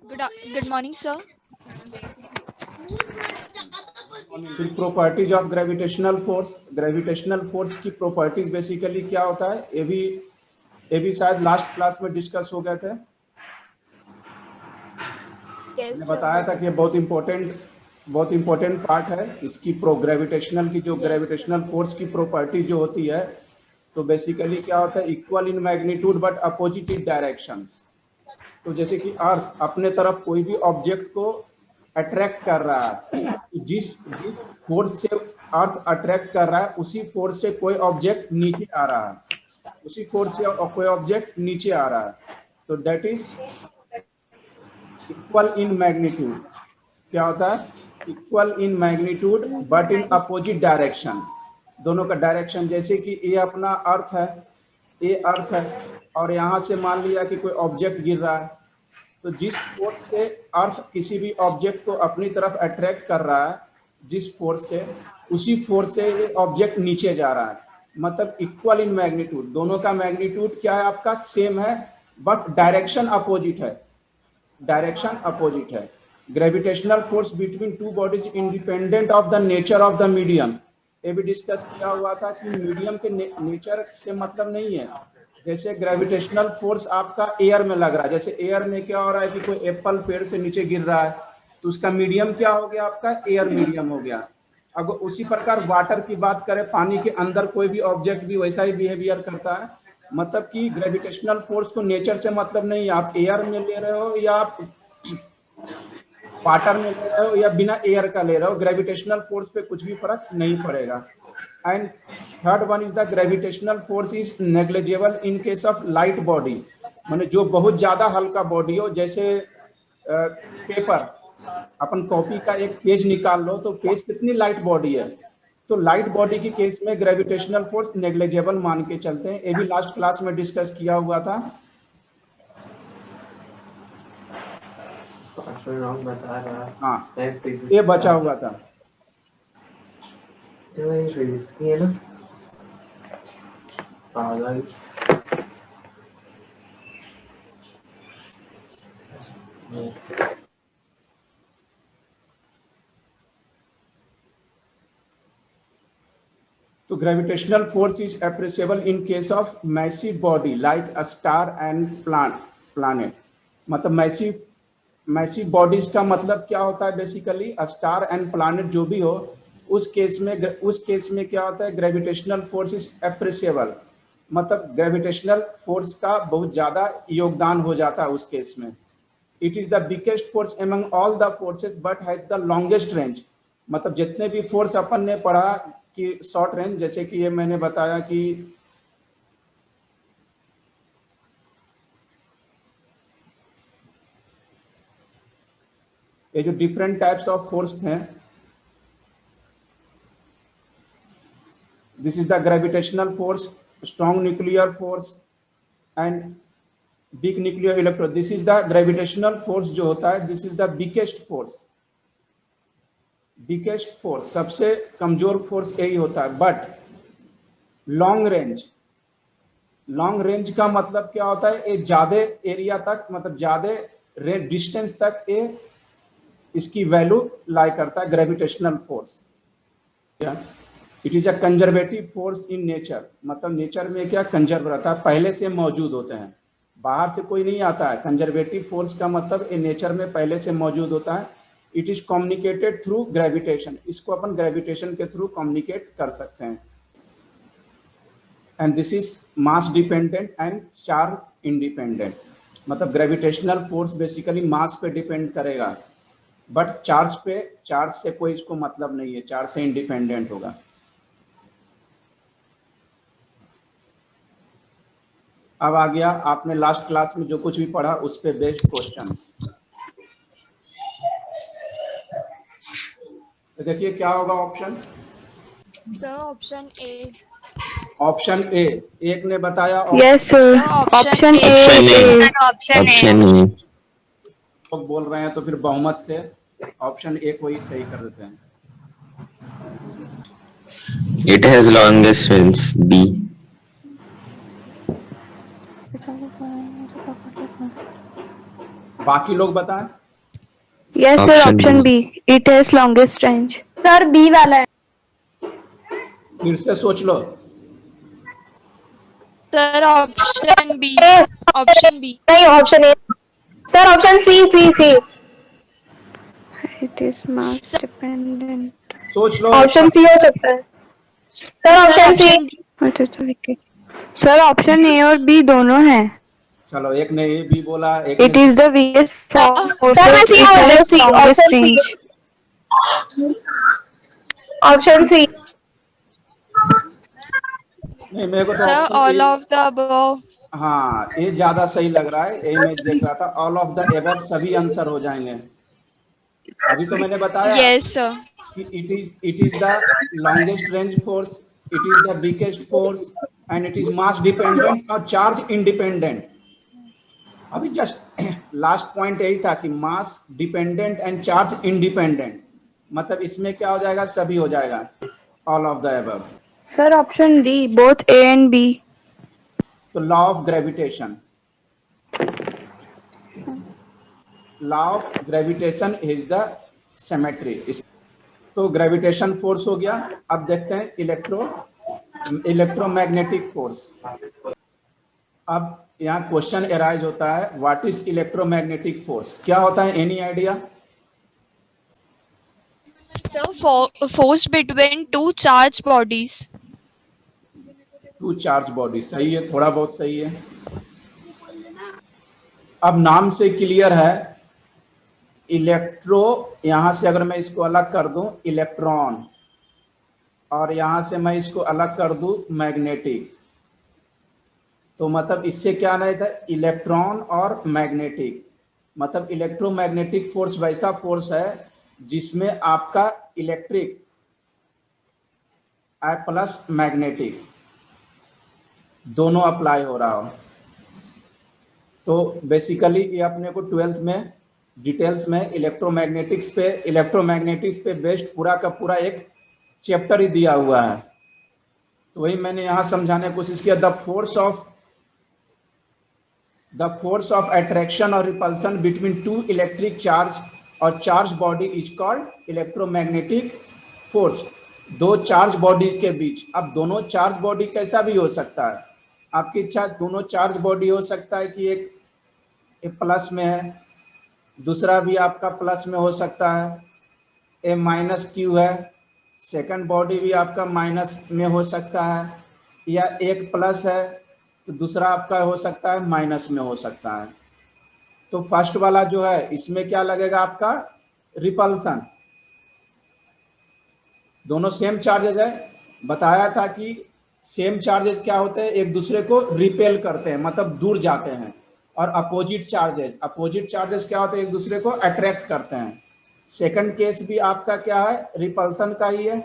Good morning, sir. फिर properties of gravitational force की properties basically क्या होता है, ये भी शायद लास्ट क्लास में डिस्कस हो गए थे। Yes, मैंने sir. बताया था कि ये बहुत इंपॉर्टेंट पार्ट है इसकी। ग्रेविटेशनल की जो Yes, sir. ग्रेविटेशनल फोर्स की प्रॉपर्टी जो होती है, तो बेसिकली क्या होता है, equal in magnitude but opposite directions. तो जैसे कि अर्थ अपने तरफ कोई भी ऑब्जेक्ट को अट्रैक्ट कर रहा है, जिस जिस फोर्स से अर्थ अट्रैक्ट कर रहा है उसी फोर्स से कोई ऑब्जेक्ट नीचे आ रहा है, उसी फोर्स से कोई ऑब्जेक्ट नीचे आ रहा है। तो that is equal in magnitude. क्या होता है, equal in magnitude but in opposite direction. दोनों का डायरेक्शन, जैसे कि ये अपना अर्थ है, ये अर्थ है और यहाँ से मान लिया कि कोई ऑब्जेक्ट गिर रहा है, तो जिस फोर्स से अर्थ किसी भी ऑब्जेक्ट को अपनी तरफ अट्रैक्ट कर रहा है, जिस फोर्स से, उसी फोर्स से ये ऑब्जेक्ट नीचे जा रहा है। मतलब इक्वल इन मैग्नीट्यूड, दोनों का मैग्नीट्यूड क्या है आपका, सेम है, बट डायरेक्शन अपोजिट है। डायरेक्शन अपोजिट है। Gravitational force between two bodies independent of the nature of the medium. ये भी डिस्कस किया हुआ था कि मीडियम के नेचर से मतलब नहीं है। जैसे ग्रेविटेशनल फोर्स आपका एयर में लग रहा है, जैसे एयर में क्या हो रहा है कि कोई एप्पल पेड़ से नीचे गिर रहा है, तो उसका मीडियम क्या हो गया आपका, एयर मीडियम हो गया। अगर उसी प्रकार वाटर की बात करें, पानी के अंदर कोई भी ऑब्जेक्ट भी वैसा ही बिहेवियर करता है। मतलब कि ग्रेविटेशनल फोर्स को नेचर से मतलब नहीं है, आप एयर में ले रहे हो या आप वाटर में ले रहे हो या बिना एयर का ले रहे हो, ग्रेविटेशनल फोर्स पे कुछ भी फर्क नहीं पड़ेगा। And third one is the gravitational force is negligible in case of light body. माने जो बहुत ज्यादा हल्का बॉडी हो, जैसे पेपर, अपन कॉपी का एक पेज निकाल लो तो पेज कितनी लाइट बॉडी है, तो लाइट बॉडी की केस में ग्रेविटेशनल फोर्स नेग्लिजिबल मान के चलते हैं। ये भी लास्ट क्लास में डिस्कस किया हुआ था। हाँ, ये बचा हुआ था। तो gravitational force is appreciable in case of massive body like a star and planet. मतलब मैसिव बॉडीज का मतलब क्या होता है, basically a star and planet जो भी हो, उस केस में क्या होता है, ग्रेविटेशनल फोर्स इज एप्रिसिएबल। मतलब ग्रेविटेशनल फोर्स का बहुत ज्यादा योगदान हो जाता है उस केस में। It is the biggest force among all the forces but has the longest range. मतलब जितने भी फोर्स अपन ने पढ़ा कि शॉर्ट रेंज, जैसे कि ये मैंने बताया कि ये जो डिफरेंट टाइप्स ऑफ फोर्स थे, this is the gravitational force, strong nuclear force and big nuclear electro. This is the gravitational force जो होता है, this is the biggest force. Biggest force, सबसे कमजोर फोर्स यही होता है। बट लॉन्ग रेंज का मतलब क्या होता है, ये ज्यादा एरिया तक, मतलब ज्यादा डिस्टेंस तक ये इसकी वैल्यू लाई करता है gravitational force. It is a conservative force in nature. मतलब नेचर में क्या कंजर्व रहता है, पहले से मौजूद होते हैं, बाहर से कोई नहीं आता है। कंजर्वेटिव फोर्स का मतलब ये नेचर में पहले से मौजूद होता है। It is communicated through gravitation. इसको अपन ग्रेविटेशन के थ्रू कम्युनिकेट कर सकते हैं। And this is mass dependent and charge independent. मतलब ग्रेविटेशनल फोर्स बेसिकली मास पे डिपेंड करेगा, बट चार्ज से कोई इसको मतलब नहीं है, चार्ज से इंडिपेंडेंट होगा। अब आ गया आपने लास्ट क्लास में जो कुछ भी पढ़ा उस पे बेस्ड क्वेश्चंस। तो देखिए क्या होगा option. Sir, option A. Option A, एक ने बताया। Yes, sir. Sir, Option A. Option A. लोग बोल रहे हैं तो फिर बहुमत से ऑप्शन ए को ही सही कर देते हैं। It has longest range, B. बाकी लोग बताएं। Yes, sir. Option Option B. B. It has longest range. Sir B वाला है। फिर से सोच लो। Sir option B. A, option B. नहीं option A sir, option C C C It is mass dependent. सोच लो। ऑप्शन सी हो सकता है sir, option C. Option D. What is the weakest? Sir, option A और B दोनों हैं. चलो, एक ने ए बी बोला, एक It ने is the weakest form. Sir मैं सी It बोल रही हूँ, has C longest option C range. Option C. नहीं, मेरे को तो sir option all A- of the above. हाँ, ये ज्यादा सही लग रहा है। यही मैं देख रहा था, ऑल ऑफ द एबव सभी आंसर हो जाएंगे। अभी तो मैंने बताया यस सर। कि it is the longest range force, it is the weakest force and it is mass dependent और चार्ज इंडिपेंडेंट। अभी जस्ट लास्ट पॉइंट यही था कि mass dependent and charge independent, मतलब इसमें क्या हो जाएगा, सभी हो जाएगा, all of the above. Sir, option D. Both A and B. तो law of gravitation, law of gravitation is the symmetry. तो ग्रेविटेशन फोर्स हो गया। अब देखते हैं इलेक्ट्रोमैग्नेटिक फोर्स। अब यहाँ क्वेश्चन एराइज होता है, व्हाट इज इलेक्ट्रोमैग्नेटिक फोर्स, क्या होता है, any idea? Sir force between two charge bodies. Two charge body, सही है, थोड़ा बहुत सही है। अब नाम से क्लियर है, इलेक्ट्रो, यहां से अगर मैं इसको अलग कर दूं इलेक्ट्रॉन, और यहां से मैं इसको अलग कर दूं मैग्नेटिक, तो मतलब इससे क्या नहीं था, इलेक्ट्रॉन और मैग्नेटिक। मतलब इलेक्ट्रोमैग्नेटिक फोर्स वैसा फोर्स है जिसमें आपका इलेक्ट्रिक प्लस मैग्नेटिक दोनों अप्लाई हो रहा हो। तो बेसिकली ये अपने को 12th में डिटेल्स में इलेक्ट्रोमैग्नेटिक्स पे बेस्ड पूरा का पूरा एक चैप्टर ही दिया हुआ है। तो वही मैंने यहाँ समझाने की कोशिश किया। द फोर्स ऑफ अट्रैक्शन और repulsion between two electric charge और charge body is called electromagnetic force. दो चार्ज बॉडी के बीच, अब दोनों चार्ज बॉडी कैसा भी हो सकता है, आपकी इच्छा, दोनों चार्ज बॉडी हो सकता है कि एक प्लस में है, दूसरा भी आपका प्लस में हो सकता है, ए माइनस क्यू है, सेकंड बॉडी भी आपका माइनस में हो सकता है, या एक प्लस है तो दूसरा आपका हो सकता है माइनस में हो सकता है। तो फर्स्ट वाला जो है इसमें क्या लगेगा, आपका रिपल्सन। दोनों सेम चार्जेज है, बताया था कि सेम चार्जेस क्या होते हैं, एक दूसरे को रिपेल करते हैं, मतलब दूर जाते हैं। और अपोजिट चार्जेस क्या होते हैं, एक दूसरे को अट्रैक्ट करते हैं। सेकंड केस भी आपका क्या है, रिपल्सन का ही है।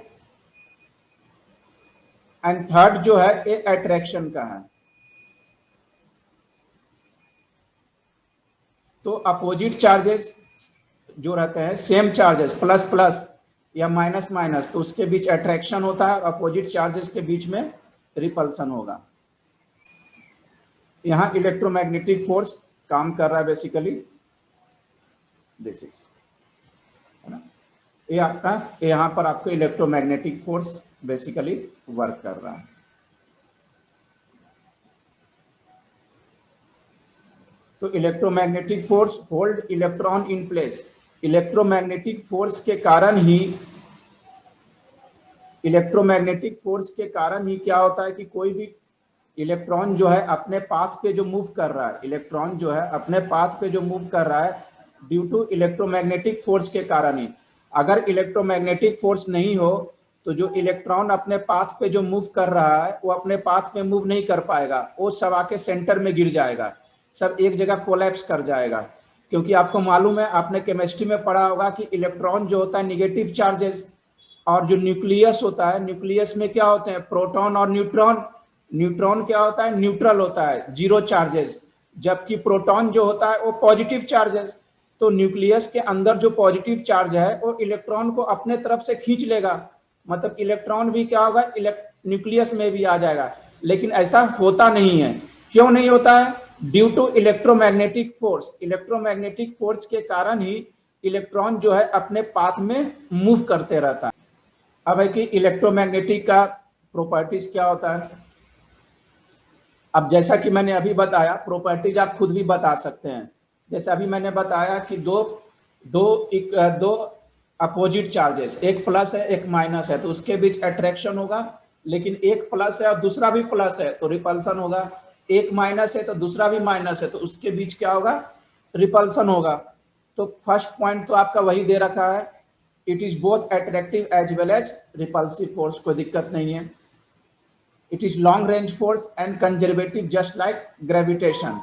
एंड थर्ड जो है ये अट्रैक्शन का है। तो अपोजिट चार्जेस जो रहते हैं, सेम चार्जेस प्लस प्लस या माइनस माइनस, तो उसके बीच अट्रैक्शन होता है और अपोजिट चार्जेस के बीच में रिपल्सन होगा। यहां इलेक्ट्रोमैग्नेटिक फोर्स काम कर रहा है बेसिकली, दिस इज, है ना, ये आपका, यहां पर आपको इलेक्ट्रोमैग्नेटिक फोर्स बेसिकली वर्क कर रहा है। तो electromagnetic force hold electron in place. Electromagnetic force के कारण ही क्या होता है कि कोई भी इलेक्ट्रॉन जो है अपने पाथ पे जो मूव कर रहा है, ड्यू टू इलेक्ट्रोमैग्नेटिक फोर्स के कारण ही। अगर इलेक्ट्रोमैग्नेटिक फोर्स नहीं हो तो जो इलेक्ट्रॉन अपने पाथ पे जो मूव कर रहा है वो अपने पाथ पे मूव नहीं कर पाएगा, वो सब आके सेंटर में गिर जाएगा, सब एक जगह कोलैप्स कर जाएगा। क्योंकि आपको मालूम है, आपने केमिस्ट्री में पढ़ा होगा कि इलेक्ट्रॉन जो होता है निगेटिव चार्जेस, और जो न्यूक्लियस होता है, न्यूक्लियस में क्या होते हैं, प्रोटॉन और न्यूट्रॉन। न्यूट्रॉन क्या होता है, न्यूट्रल होता है, जीरो चार्जेस, जबकि प्रोटॉन जो होता है वो पॉजिटिव चार्जेस। तो न्यूक्लियस के अंदर जो पॉजिटिव चार्ज है वो इलेक्ट्रॉन को अपने तरफ से खींच लेगा, मतलब इलेक्ट्रॉन भी क्या होगा, न्यूक्लियस में भी आ जाएगा। लेकिन ऐसा होता नहीं है। क्यों नहीं होता है? ड्यू टू इलेक्ट्रोमैग्नेटिक फोर्स के कारण ही इलेक्ट्रॉन जो है अपने पाथ में मूव करते रहता है। अब है कि इलेक्ट्रोमैग्नेटिक का प्रॉपर्टीज क्या होता है। अब जैसा कि मैंने अभी बताया, प्रॉपर्टीज आप खुद भी बता सकते हैं। जैसे अभी मैंने बताया कि दो अपोजिट चार्जेस, एक प्लस है एक माइनस है, तो उसके बीच अट्रैक्शन होगा। लेकिन एक प्लस है और दूसरा भी प्लस है तो रिपल्सन होगा। एक माइनस है तो दूसरा भी माइनस है तो उसके बीच क्या होगा, रिपल्सन होगा। तो फर्स्ट पॉइंट तो आपका वही दे रखा है, it is both attractive as well as repulsive force, कोई दिक्कत नहीं है। It is long range force and conservative just like gravitation,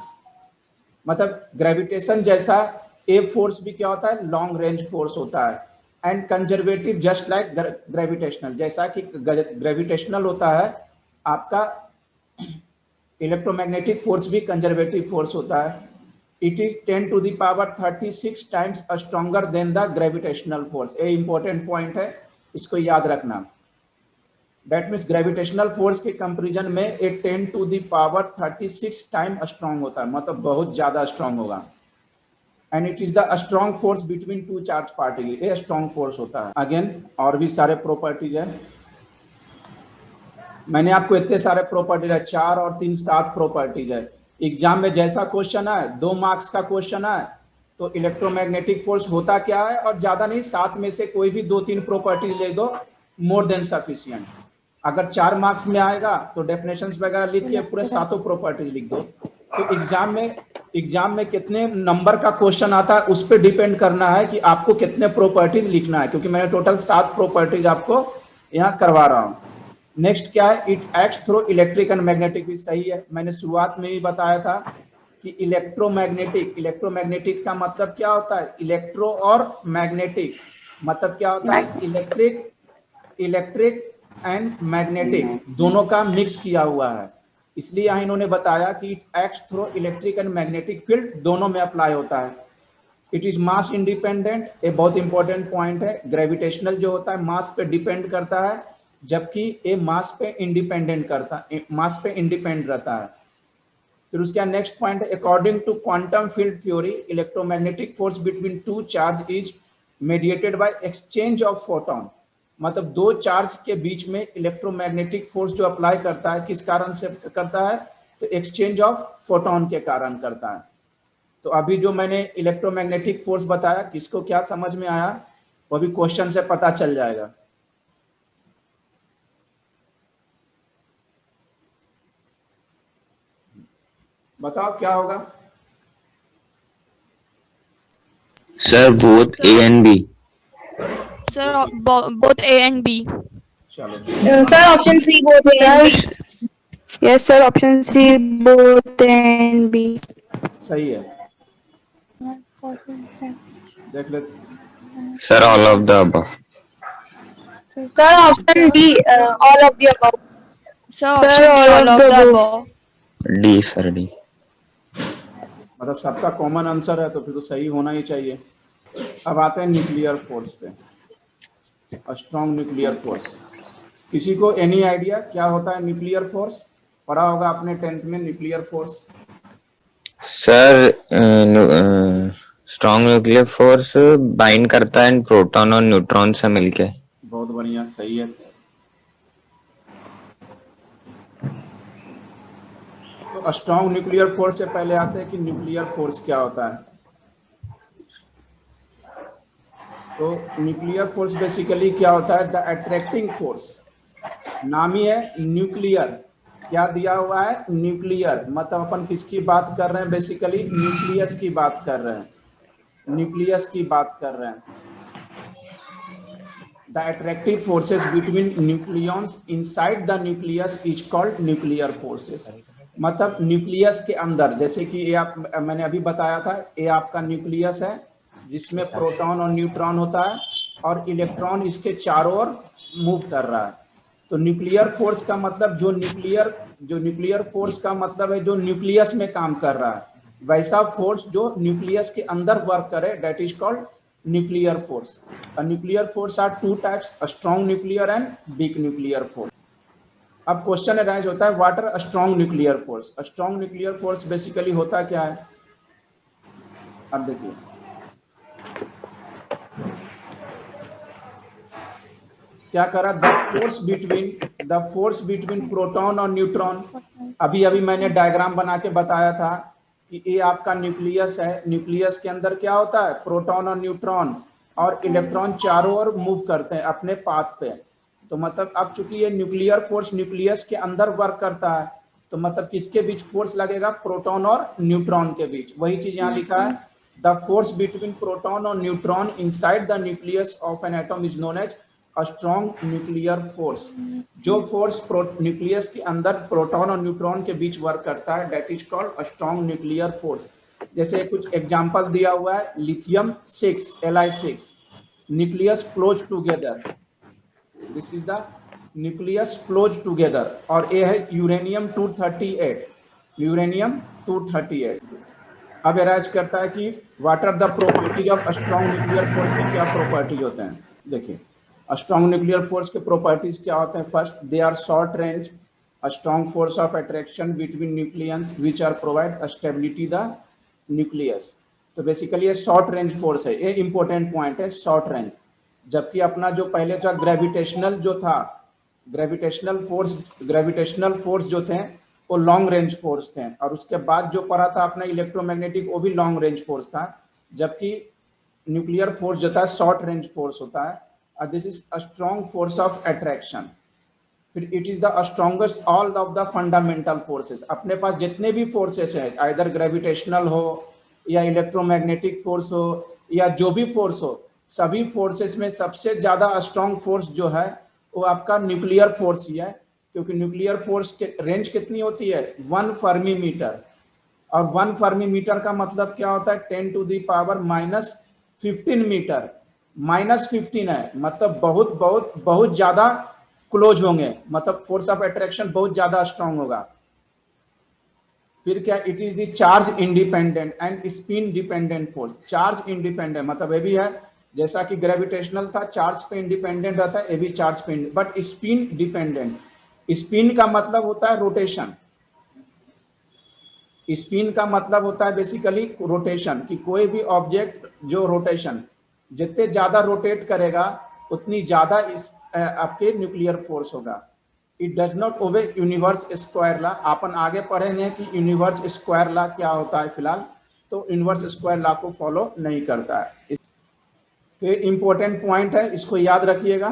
मतलब ग्रेविटेशन जैसा ए फोर्स भी क्या होता है, लॉन्ग रेंज फोर्स होता है। And conservative just like gravitational, जैसा कि ग्रेविटेशनल होता है आपका, इलेक्ट्रोमैग्नेटिक फोर्स भी कंजर्वेटिव फोर्स होता है। It is 10 to the power 36 times stronger than the gravitational force. ये इंपॉर्टेंट पॉइंट है, इसको याद रखना। दैट मीन्स ग्रेविटेशनल फोर्स के कंपेरिजन में ये 10 to the power 36 time strong होता है, मतलब बहुत ज्यादा स्ट्रॉन्ग होगा। And it is the strong force between two charge particle, ये स्ट्रॉन्ग फोर्स होता है। अगेन और भी सारे प्रॉपर्टीज है, मैंने आपको इतने सारे प्रॉपर्टीज है, 4 और 3 7 प्रॉपर्टीज है। एग्जाम में जैसा क्वेश्चन है, 2 मार्क्स का क्वेश्चन है, तो इलेक्ट्रोमैग्नेटिक फोर्स होता क्या है, और ज्यादा नहीं 7 में से कोई भी 2-3 प्रॉपर्टीज ले दो, मोर देन सफिशिएंट। अगर 4 मार्क्स में आएगा तो डेफिनेशंस वगैरह लिख के पूरे 7 प्रॉपर्टीज लिख दो। तो एग्जाम में कितने नंबर का क्वेश्चन आता है उस पर डिपेंड करना है कि आपको कितने प्रॉपर्टीज लिखना है, क्योंकि मैंने टोटल 7 प्रॉपर्टीज आपको यहाँ करवा रहा हूँ। नेक्स्ट क्या है, it acts through electric and magnetic, भी सही है। मैंने शुरुआत में भी बताया था कि इलेक्ट्रोमैग्नेटिक का मतलब क्या होता है, इलेक्ट्रो और मैग्नेटिक मतलब क्या होता है, इलेक्ट्रिक एंड मैग्नेटिक दोनों का मिक्स किया हुआ है। इसलिए यहाँ इन्होंने बताया कि it's acts through electric and magnetic field, दोनों में अप्लाई होता है। इट इज मास इंडिपेंडेंट, ये बहुत इंपॉर्टेंट पॉइंट है। ग्रेविटेशनल जो होता है मास पे डिपेंड करता है, जबकि ये मास पे इंडिपेंडेंट रहता है। फिर उसका नेक्स्ट पॉइंट है, according to quantum field theory electromagnetic force between 2 charge is mediated by exchange of photon, मतलब 2 चार्ज के बीच में इलेक्ट्रोमैग्नेटिक फोर्स जो अप्लाई करता है, किस कारण से करता है, तो एक्सचेंज ऑफ फोटोन के कारण करता है। तो अभी जो मैंने इलेक्ट्रोमैग्नेटिक फोर्स बताया, किसको क्या समझ में आया वो भी क्वेश्चन से पता चल जाएगा। बताओ क्या होगा। Sir, both A and B. Sir, both A and B. चलो, Sir, option C both A and B. Yes, sir. Option C, both A and B. सही है, देख ले। Sir, all of the above. Sir, option D, all of the above. Sir, option B, all of the above. D, sir, D. मतलब सबका common answer है तो फिर तो सही होना ही चाहिए। अब आते हैं न्यूक्लियर फोर्स पे, स्ट्रॉन्ग न्यूक्लियर फोर्स। किसी को एनी आइडिया क्या होता है न्यूक्लियर फोर्स? पढ़ा होगा आपने 10th में nuclear force. Sir, strong nuclear force bind करता है प्रोटॉन और न्यूट्रॉन से मिलके। बहुत बढ़िया, सही है। तो स्ट्रॉन्ग न्यूक्लियर फोर्स से पहले आते हैं कि न्यूक्लियर फोर्स क्या होता है। तो न्यूक्लियर फोर्स बेसिकली क्या होता है, द अट्रैक्टिंग फोर्स। नाम ही है न्यूक्लियर, क्या दिया हुआ है, न्यूक्लियर। मतलब अपन किसकी बात कर रहे हैं, बेसिकली न्यूक्लियस की बात कर रहे हैं, न्यूक्लियस की बात कर रहे हैं। The attractive forces between nucleons inside the nucleus is called nuclear forces. मतलब न्यूक्लियस के अंदर, जैसे कि ये आप मैंने अभी बताया था, ये आपका न्यूक्लियस है जिसमें प्रोटॉन और न्यूट्रॉन होता है और इलेक्ट्रॉन इसके चारों ओर मूव कर रहा है। तो न्यूक्लियर फोर्स का मतलब जो न्यूक्लियर फोर्स का मतलब है जो न्यूक्लियस में काम कर रहा है, वैसा फोर्स जो न्यूक्लियस के अंदर वर्क करे, that is called nuclear force. Nuclear force are 2 types, strong nuclear and weak nuclear force. अब क्वेश्चन अराइज होता है what are strong nuclear force. Strong nuclear force basically होता क्या है, अब देखिए क्या करा, द फोर्स बिटवीन प्रोटॉन और न्यूट्रॉन। अभी अभी मैंने डायग्राम बना के बताया था कि ये आपका न्यूक्लियस है, न्यूक्लियस के अंदर क्या होता है, प्रोटॉन और न्यूट्रॉन और इलेक्ट्रॉन चारों ओर मूव करते हैं अपने पाथ पे। तो मतलब अब चूंकि ये न्यूक्लियर फोर्स न्यूक्लियस के अंदर वर्क करता है, तो मतलब किसके बीच फोर्स लगेगा, प्रोटॉन और न्यूट्रॉन के बीच। वही चीज यहाँ लिखा है, द फोर्स बिटवीन प्रोटॉन और neutron inside the nucleus of an atom is known as a strong nuclear force. जो फोर्स न्यूक्लियस के अंदर प्रोटॉन और न्यूट्रॉन के बीच वर्क करता है, that is called a strong nuclear force. जैसे कुछ एग्जांपल दिया हुआ है, lithium 6 Li6 nucleus close together, this is the nucleus close together. और ये है यूरेनियम 238, यूरेनियम 238। अब अराइज करता है कि what are the properties of strong nuclear force के क्या प्रॉपर्टीज होते हैं। देखिए स्ट्रॉन्ग न्यूक्लियर फोर्स के प्रॉपर्टीज क्या होते हैं, first they are short range, a strong force of attraction between nucleons which are provide stability the nucleus. तो बेसिकली ये शॉर्ट रेंज फोर्स है, ये इंपॉर्टेंट पॉइंट है, शॉर्ट रेंज। जबकि अपना जो पहले था ग्रेविटेशनल जो था, ग्रेविटेशनल फोर्स जो थे वो लॉन्ग रेंज फोर्स थे, और उसके बाद जो पढ़ा था अपना इलेक्ट्रोमैग्नेटिक, वो भी लॉन्ग रेंज फोर्स था। जबकि न्यूक्लियर फोर्स जो था शॉर्ट रेंज फोर्स होता है, और this is a strong force of attraction. फिर it is the strongest all of the fundamental forces. अपने पास जितने भी फोर्सेस हैं, आइदर ग्रेविटेशनल हो या इलेक्ट्रोमैग्नेटिक फोर्स हो या जो भी फोर्स हो, सभी फोर्सेस में सबसे ज्यादा स्ट्रॉन्ग फोर्स जो है वो आपका न्यूक्लियर फोर्स ही है। क्योंकि न्यूक्लियर फोर्स के रेंज कितनी होती है, 1 फर्मी मीटर। और 1 फर्मी मीटर का मतलब क्या होता है, 10⁻⁻15 मीटर। -15 है, मतलब बहुत बहुत बहुत ज्यादा क्लोज होंगे, मतलब फोर्स ऑफ अट्रैक्शन बहुत ज्यादा स्ट्रांग होगा। फिर क्या, it is the charge independent and spin dependent force. Charge independent मतलब ये भी है, जैसा कि ग्रेविटेशनल था चार्ज पे इंडिपेंडेंट रहता है, ये भी चार्ज पे, बट स्पिन डिपेंडेंट। स्पिन का मतलब होता है रोटेशन, स्पिन का मतलब होता है बेसिकली रोटेशन, कि कोई भी ऑब्जेक्ट जो रोटेशन जितने ज्यादा रोटेट करेगा उतनी ज्यादा इस आपके न्यूक्लियर फोर्स होगा। It does not obey universe square law. अपन आगे पढ़ेंगे कि यूनिवर्स स्क्वायर लॉ क्या होता है, फिलहाल तो यूनिवर्स स्क्वायर लॉ को फॉलो नहीं करता है। तो ये इंपॉर्टेंट पॉइंट है, इसको याद रखिएगा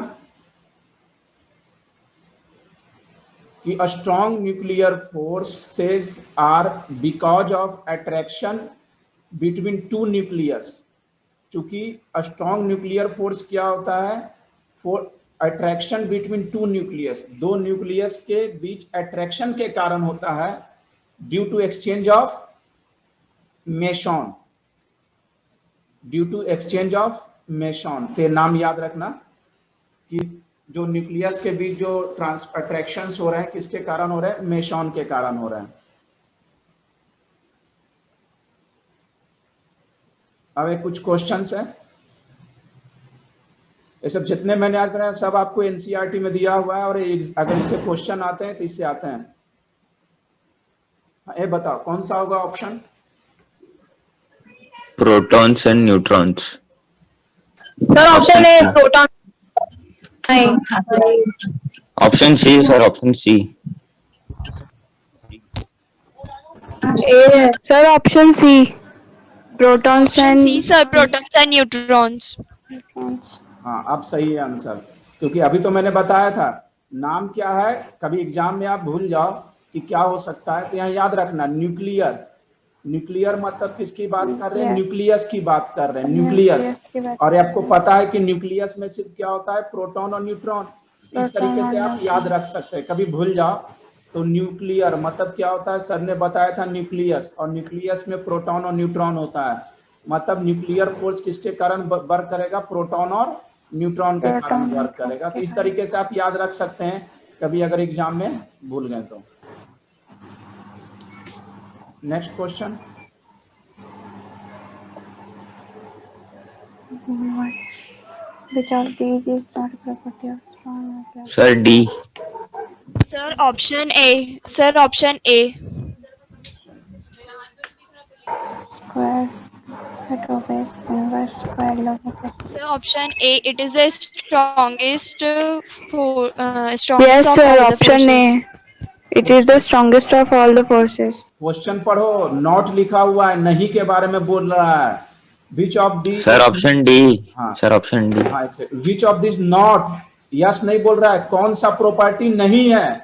कि a strong nuclear forces are because of attraction between two nucleus। चूंकि स्ट्रॉन्ग न्यूक्लियर फोर्स क्या होता है, for attraction between two nucleus, दो न्यूक्लियस के बीच अट्रैक्शन के कारण होता है, due to exchange of meson, due to exchange of meson. तो नाम याद रखना कि जो न्यूक्लियस के बीच जो अट्रैक्शन हो रहे हैं किसके कारण हो रहे हैं, मेसॉन के कारण हो रहे हैं। अब एक कुछ क्वेश्चंस है, ये सब जितने मैंने आज बनाया सब आपको एनसीईआरटी में दिया हुआ है, और अगर इससे क्वेश्चन आते हैं तो इससे आते हैं। ये बताओ कौन सा होगा option, protons and neutrons. Sir option A proton, नहीं option C sir, option C. A sir option C, protons Option C, and sir, protons and neutrons. हाँ अब सही है आंसर। क्योंकि अभी तो मैंने बताया था नाम क्या है, कभी एग्जाम में आप भूल जाओ कि क्या हो सकता है, तो यहाँ याद रखना न्यूक्लियर। न्यूक्लियर मतलब किसकी बात कर रहे हैं, न्यूक्लियस की बात कर रहे हैं, न्यूक्लियस। और आपको पता है कि न्यूक्लियस में सिर्फ क्या होता है, प्रोटॉन और न्यूट्रॉन। इस तरीके से आप याद रख सकते हैं, कभी भूल जाओ तो न्यूक्लियर मतलब क्या होता है, सर ने बताया था न्यूक्लियस, और न्यूक्लियस में प्रोटॉन और न्यूट्रॉन होता है। मतलब न्यूक्लियर फोर्स किसके कारण वर्क करेगा, प्रोटॉन और न्यूट्रॉन के कारण वर्क करेगा। तो इस तरीके से आप याद रख सकते हैं, कभी अगर एग्जाम में भूल गए तो। Next question, which of these is not a property of strong nuclear? Sir D. Sir, option A. Sir, option A. Square at base inverse square law. Sir, option A. It is the strongest strongest Yes, of sir. all the Option forces. A. It is the strongest of all the forces. Question पढ़ो, not लिखा हुआ है, नहीं के बारे में बोल रहा है. Which of the sir option D. हाँ. Sir option D. हाँ, which of this not, yes नहीं बोल रहा है, कौन सा प्रॉपर्टी नहीं है.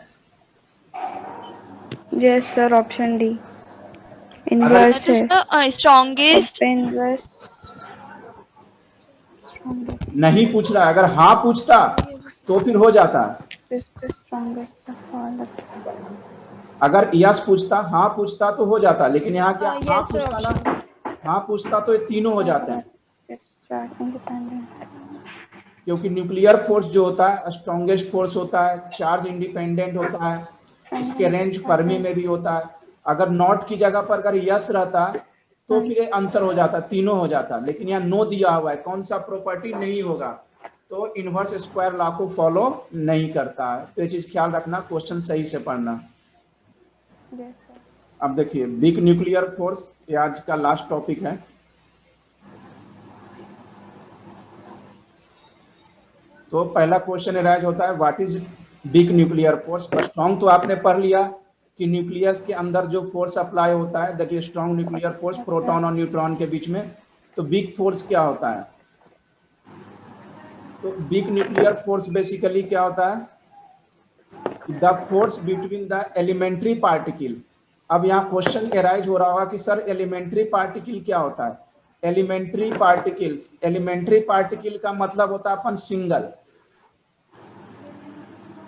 Yes, sir. Option D. That Inverse is है. the strongest. Inverse. नहीं पूछ रहा है. अगर हाँ पूछता तो फिर हो जाता. Is the strongest of all the. अगर यस पूछता, हाँ पूछता तो हो जाता, लेकिन यहाँ क्या Yes, हाँ sir, पूछता ना, हाँ पूछता तो ये तीनों हो जाते हैं. Charge independent. क्योंकि न्यूक्लियर फोर्स जो होता है स्ट्रॉन्गेस्ट फोर्स होता है, चार्ज इंडिपेंडेंट होता है, इसके रेंज फर्मी में भी होता है. अगर नॉट की जगह पर अगर यस रहता तो फिर आंसर हो जाता, तीनों हो जाता, लेकिन यहाँ नो दिया हुआ है, कौन सा प्रॉपर्टी नहीं होगा, तो इनवर्स स्क्वायर लॉ को फॉलो नहीं करता है. तो ये चीज ख्याल रखना, क्वेश्चन सही से पढ़ना. Yes, sir. अब देखिए बिग न्यूक्लियर फोर्स, ये आज का लास्ट टॉपिक है. तो पहला क्वेश्चन अराइज होता है, what is big nuclear force. Strong तो आपने पढ़ लिया कि न्यूक्लियस के अंदर जो फोर्स अप्लाई होता है that is strong nuclear force, proton और न्यूट्रॉन के बीच में. तो बिग फोर्स क्या होता है, तो बिग न्यूक्लियर फोर्स बेसिकली क्या होता है, the force between the elementary particle. अब यहाँ क्वेश्चन अराइज हो रहा होगा कि सर एलिमेंट्री पार्टिकल क्या होता है. एलिमेंट्री पार्टिकल्स, एलिमेंट्री पार्टिकल का मतलब होता है अपन सिंगल,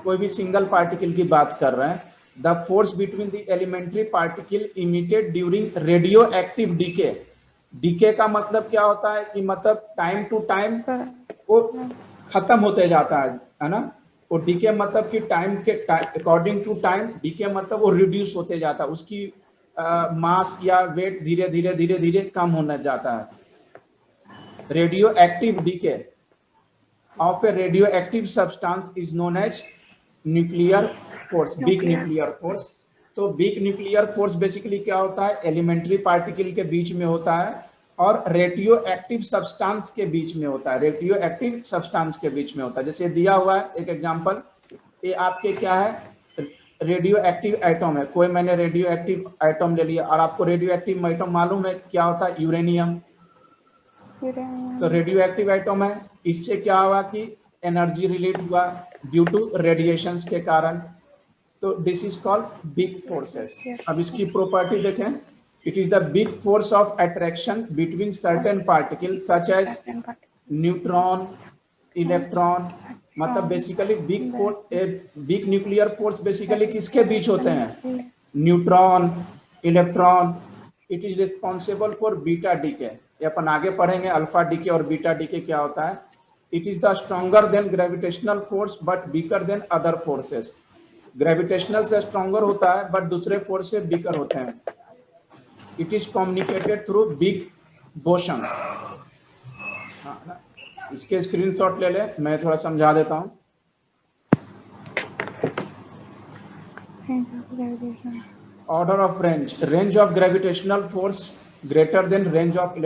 कोई भी सिंगल पार्टिकल की बात कर रहे हैं. The force between the elementary particle emitted during radioactive decay. Decay का मतलब क्या होता है कि मतलब टाइम टू टाइम वो खत्म होते जाता है ना. और डीके मतलब कि टाइम के अकॉर्डिंग टू टाइम, डीके मतलब वो रिड्यूस होते जाता है, उसकी मास या वेट धीरे धीरे धीरे धीरे कम होने जाता है. Radioactive decay of a radioactive substance is known as nuclear force, big nuclear force. तो बिग न्यूक्लियर फोर्स बेसिकली क्या होता है, एलिमेंट्री पार्टिकल के बीच में होता है और रेडियो एक्टिव सब्सटेंस के बीच में होता है, रेडियो एक्टिव सब्सटेंस के बीच में होता है. जैसे दिया हुआ है एक एग्जांपल, ये आपके क्या है, रेडियो एक्टिव एटम है. कोई मैंने रेडियो एक्टिव एटम ले लिया और आपको रेडियो एक्टिव एटम मालूम है क्या होता है, यूरेनियम. तो रेडियो एक्टिव एटम है, इससे क्या हुआ कि एनर्जी रिलीज हुआ ड्यू टू रेडिएशंस के कारण. तो this is called big forces. अब इसकी प्रॉपर्टी देखें, it is the big force of attraction between certain particles such as neutron, electron. मतलब basically big force, big nuclear force basically किसके बीच होते हैं, neutron, electron. It is responsible for beta decay. ये अपन आगे पढ़ेंगे अल्फा डीके और बीटा डीके क्या होता है. It is the stronger than gravitational force but weaker than other forces. Gravitational से स्ट्रॉन्गर होता है बट दूसरे फोर्स से वीकर होते हैं. It is communicated through big bosons. इसके स्क्रीनशॉट ले ले, मैं थोड़ा समझा देता हूँ. Order of range, range of gravitational force greater than range of